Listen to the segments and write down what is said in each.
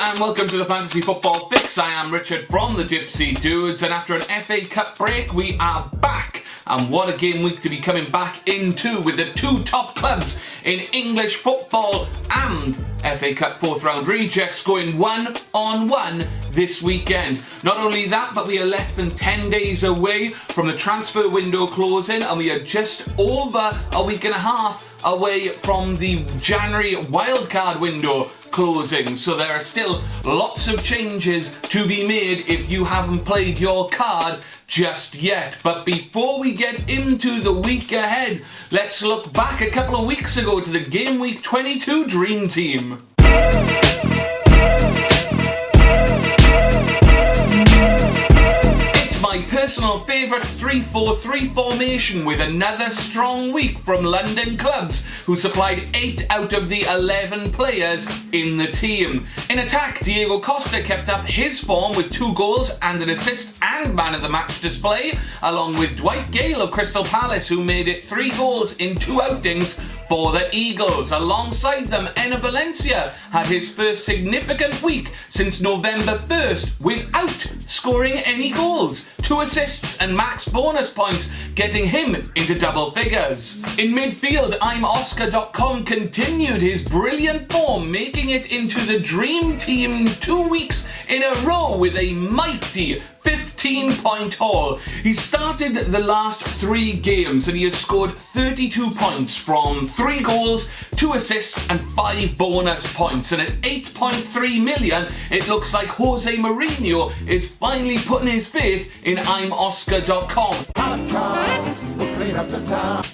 and welcome to the Fantasy Football Fix. I am Richard from the Dipsy Dudes, and after an FA Cup break, we are back. And what a game week to be coming back into with the two top clubs in English football and FA Cup fourth round rejects going 1-on-1 this weekend. Not only that, but we are less than 10 days away from the transfer window closing, and we are just over a week and a half away from the January wildcard window closing. So there are still lots of changes to be made if you haven't played your card just yet. But before we get into the week ahead, let's look back a couple of weeks ago to the Game Week 22 Dream Team. My personal favourite 3-4-3 formation with another strong week from London clubs who supplied 8 out of the 11 players in the team. In attack, Diego Costa kept up his form with 2 goals and an assist and man of the match display, along with Dwight Gale of Crystal Palace, who made it 3 goals in 2 outings for the Eagles. Alongside them, Enner Valencia had his first significant week since November 1st without scoring any goals. 2 assists and max bonus points, getting him into double figures. In midfield, I'mOscar.com continued his brilliant form, making it into the Dream Team 2 weeks in a row with a mighty 15-point haul. He started the last 3 games and he has scored 32 points from 3 goals, 2 assists and 5 bonus points. And at 8.3 million, it looks like Jose Mourinho is finally putting his faith in I'mOscar.com.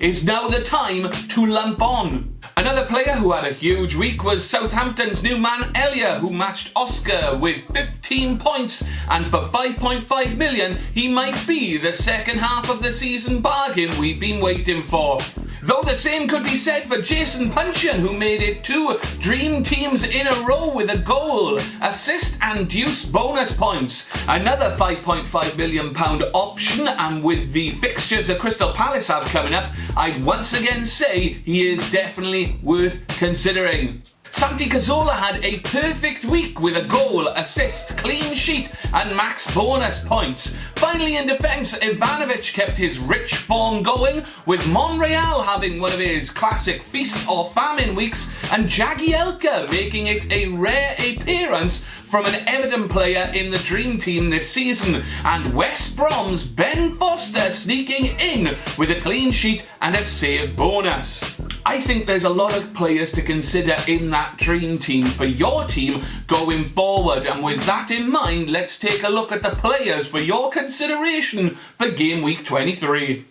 Is now the time to lump on. Another player who had a huge week was Southampton's new man Elia, who matched Oscar with 15 points, and for 5.5 million he might be the second half of the season bargain we've been waiting for. Though the same could be said for Jason Puncheon, who made it 2 Dream Teams in a row with a goal, assist and deuce bonus points. Another £5.5 million option, and with the fixtures that Crystal Palace have coming up, I'd once again say he is definitely worth considering. Santi Cazorla had a perfect week with a goal, assist, clean sheet and max bonus points. Finally in defence, Ivanovic kept his rich form going, with Monreal having one of his classic feast or famine weeks and Jagielka making it a rare appearance from an Everton player in the Dream Team this season, and West Brom's Ben Foster sneaking in with a clean sheet and a save bonus. I think there's a lot of players to consider in that Dream Team for your team going forward, and with that in mind, let's take a look at the players for your consideration for Game Week 23.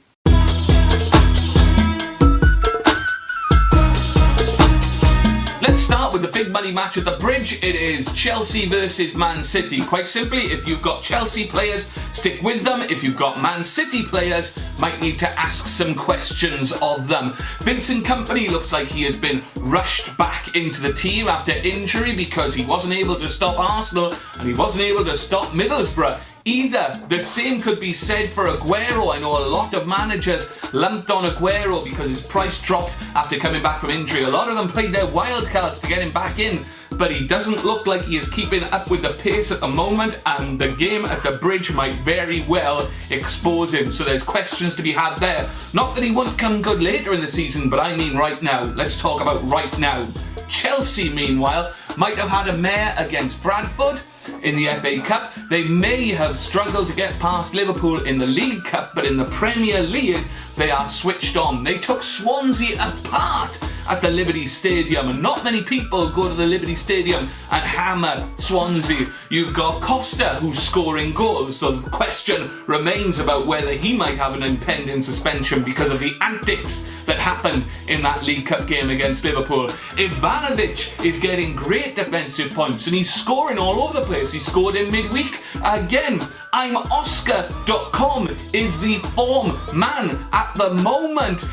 Start with the big money match at the Bridge. It is Chelsea versus Man City. Quite simply, if you've got Chelsea players, stick with them. If you've got Man City players, might need to ask some questions of them. Vincent Kompany looks like he has been rushed back into the team after injury because he wasn't able to stop Arsenal and he wasn't able to stop Middlesbrough either. The same could be said for Aguero. I know a lot of managers lumped on Aguero because his price dropped after coming back from injury. A lot of them played their wild cards to get him back in, but he doesn't look like he is keeping up with the pace at the moment, and the game at the Bridge might very well expose him. So there's questions to be had there. Not that he won't come good later in the season, but I mean right now. Let's talk about right now. Chelsea, meanwhile, might have had a mare against Bradford in the FA Cup. They may have struggled to get past Liverpool in the League Cup, but in the Premier League they are switched on. They took Swansea apart at the Liberty Stadium, and not many people go to the Liberty Stadium and hammer Swansea. You've got Costa who's scoring goals, so the question remains about whether he might have an impending suspension because of the antics that happened in that League Cup game against Liverpool. Ivanovic is getting great defensive points and he's scoring all over the place. He scored in midweek again. I'mOscar.com is the form man at the moment.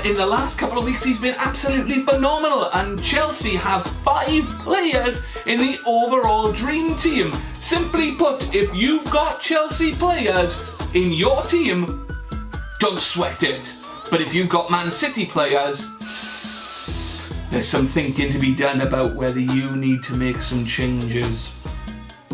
In the last couple of weeks he's been absolutely phenomenal, and Chelsea have 5 players in the overall Dream Team. Simply put, if you've got Chelsea players in your team, don't sweat it. But if you've got Man City players, there's some thinking to be done about whether you need to make some changes.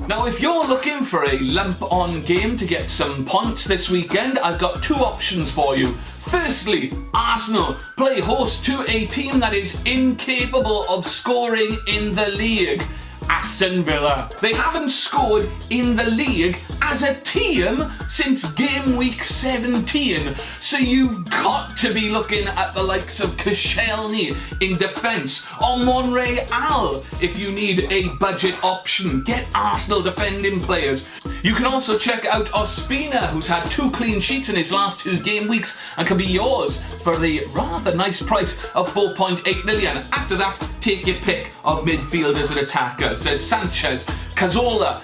Now, if you're looking for a lump-on game to get some points this weekend, I've got two options for you. Firstly, Arsenal play host to a team that is incapable of scoring in the league. Aston Villa. They haven't scored in the league as a team since game week 17. So you've got to be looking at the likes of Koscielny in defence, or Monreal if you need a budget option. Get Arsenal defending players. You can also check out Ospina, who's had 2 clean sheets in his last 2 game weeks and can be yours for the rather nice price of 4.8 million. After that, take your pick of midfielders and attackers. There's Sanchez, Cazorla,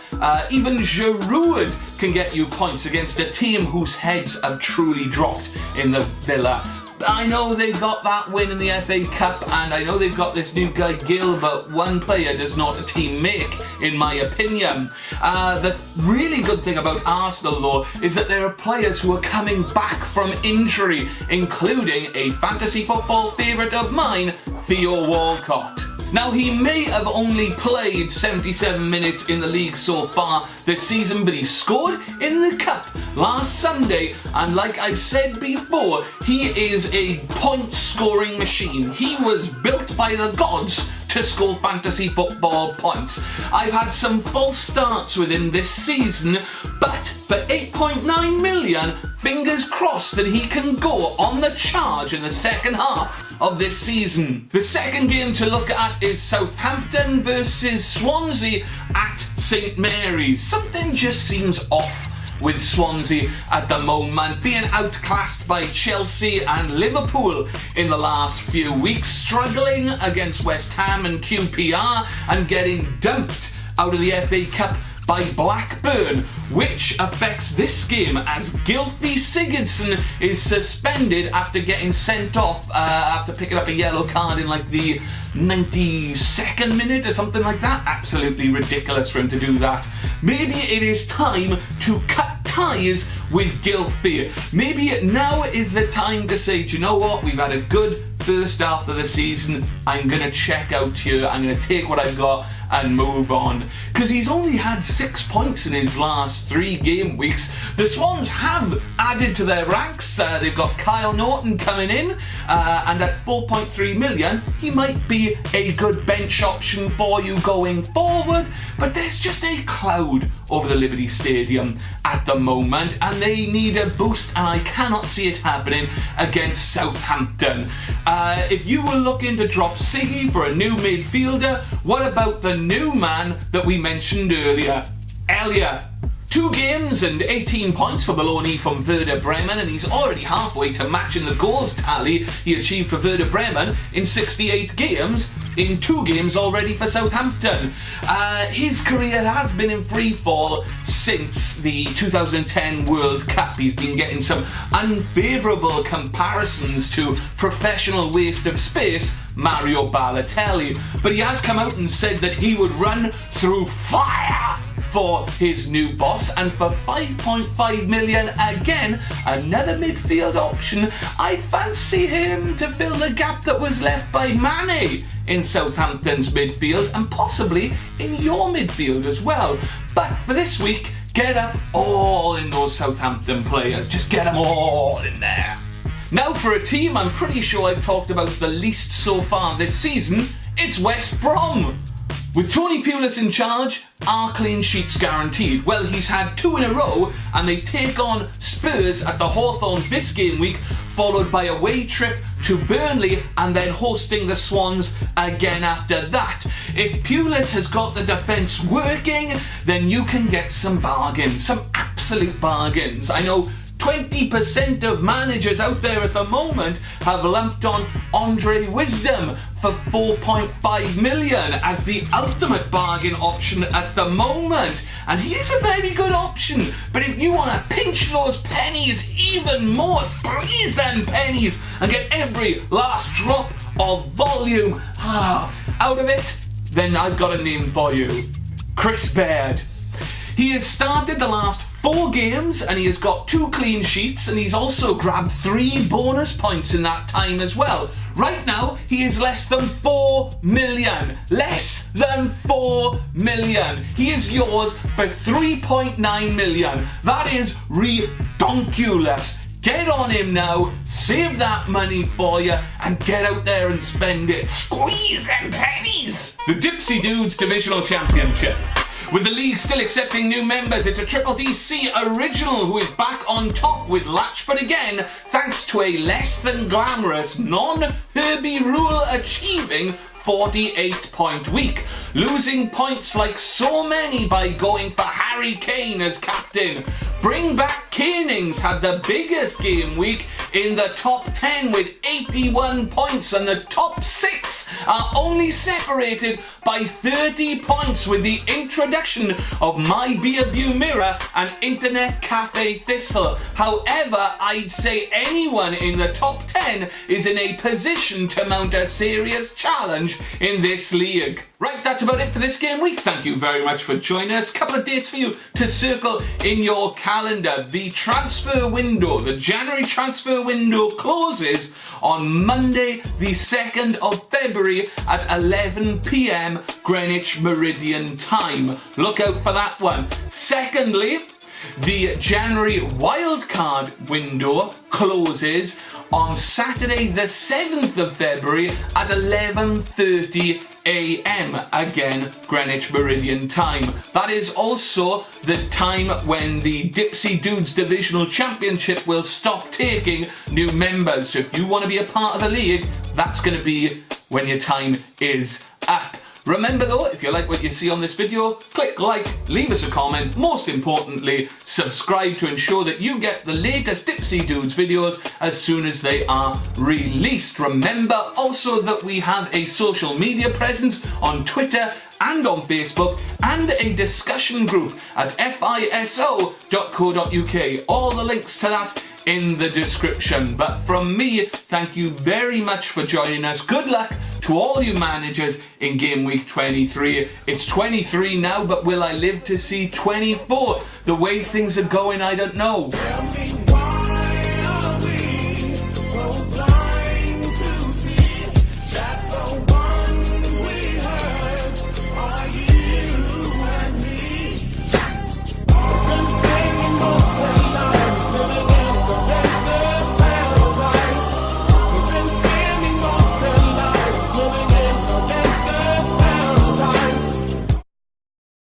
even Giroud can get you points against a team whose heads have truly dropped in the Villa. I know they got that win in the FA Cup, and I know they've got this new guy Gill, but one player does not a team make, in my opinion. The really good thing about Arsenal, though, is that there are players who are coming back from injury, including a fantasy football favourite of mine, Theo Walcott. Now, he may have only played 77 minutes in the league so far this season, but he scored in the Cup last Sunday, and like I've said before, he is a point-scoring machine. He was built by the gods to score fantasy football points. I've had some false starts with him this season, but for 8.9 million, fingers crossed that he can go on the charge in the second half of this season. The second game to look at is Southampton versus Swansea at St Mary's. Something just seems off with Swansea at the moment, being outclassed by Chelsea and Liverpool in the last few weeks, struggling against West Ham and QPR, and getting dumped out of the FA Cup by Blackburn, which affects this game as Gylfi Sigurdsson is suspended after getting sent off after picking up a yellow card in like the 92nd minute or something like that. Absolutely ridiculous for him to do that. Maybe it is time to cut ties with Gylfi. Maybe now is the time to say, do you know what, we've had a good first half of the season, I'm going to check out here, I'm going to take what I've got and move on. Because he's only had 6 points in his last 3 game weeks. The Swans have added to their ranks. They've got Kyle Norton coming in, and at 4.3 million, he might be a good bench option for you going forward. But there's just a cloud over the Liberty Stadium at the moment, and they need a boost, and I cannot see it happening against Southampton. If you were looking to drop Siggy for a new midfielder, what about the new man that we mentioned earlier, Elliot? 2 games and 18 points for Maloney from Werder Bremen, and he's already halfway to matching the goals tally he achieved for Werder Bremen in 68 games, in 2 games already for Southampton. His career has been in free fall since the 2010 World Cup. He's been getting some unfavourable comparisons to professional waste of space Mario Balotelli, but he has come out and said that he would run through fire for his new boss, and for 5.5 million, again, another midfield option. I'd fancy him to fill the gap that was left by Mane in Southampton's midfield, and possibly in your midfield as well. But for this week, get up all in those Southampton players. Just get them all in there. Now for a team I'm pretty sure I've talked about the least so far this season, it's West Brom. With Tony Pulis in charge, are clean sheets guaranteed? Well, he's had 2 in a row, and they take on Spurs at the Hawthorns this game week, followed by a away trip to Burnley, and then hosting the Swans again after that. If Pulis has got the defence working, then you can get some bargains, some absolute bargains. I know 20% of managers out there at the moment have lumped on Andre Wisdom for 4.5 million as the ultimate bargain option at the moment. And he is a very good option. But if you want to pinch those pennies even more, squeeze them pennies and get every last drop of volume out of it, then I've got a name for you. Chris Baird. He has started the last 4 games and he has got 2 clean sheets, and he's also grabbed 3 bonus points in that time as well. Right now, he is less than 4 million. Less than 4 million. He is yours for 3.9 million. That is redonkulous. Get on him now, save that money for you, and get out there and spend it. Squeeze them pennies! The Dipsy Dudes Divisional Championship. With the league still accepting new members, it's a Triple DC original who is back on top with Latchford again, thanks to a less than glamorous, non-Herbie rule achieving 48-point week, losing points like so many by going for Harry Kane as captain. Bring Back Canings had the biggest game week in the top 10 with 81 points, and the top 6 are only separated by 30 points with the introduction of My Beerview Mirror and Internet Cafe Thistle. However, I'd say anyone in the top 10 is in a position to mount a serious challenge in this league. Right, that's about it for this game week. Thank you very much for joining us. Couple of dates for you to circle in your calendar. The transfer window, the January transfer window closes on Monday the 2nd of February at 11 p.m. Greenwich Meridian time. Look out for that one. Secondly, the January wildcard window closes on Saturday the 7th of February at 11:30 a.m. again Greenwich Meridian time. That is also the time when the Dipsy Dudes Divisional Championship will stop taking new members. So if you want to be a part of the league, that's going to be when your time is up. Remember though, if you like what you see on this video, click like, leave us a comment, most importantly, subscribe to ensure that you get the latest Dipsy Dudes videos as soon as they are released. Remember also that we have a social media presence on Twitter and on Facebook, and a discussion group at fiso.co.uk. All the links to that in the description. But from me, thank you very much for joining us. Good luck to all you managers in game week 23. It's 23 now, but will I live to see 24? The way things are going, I don't know.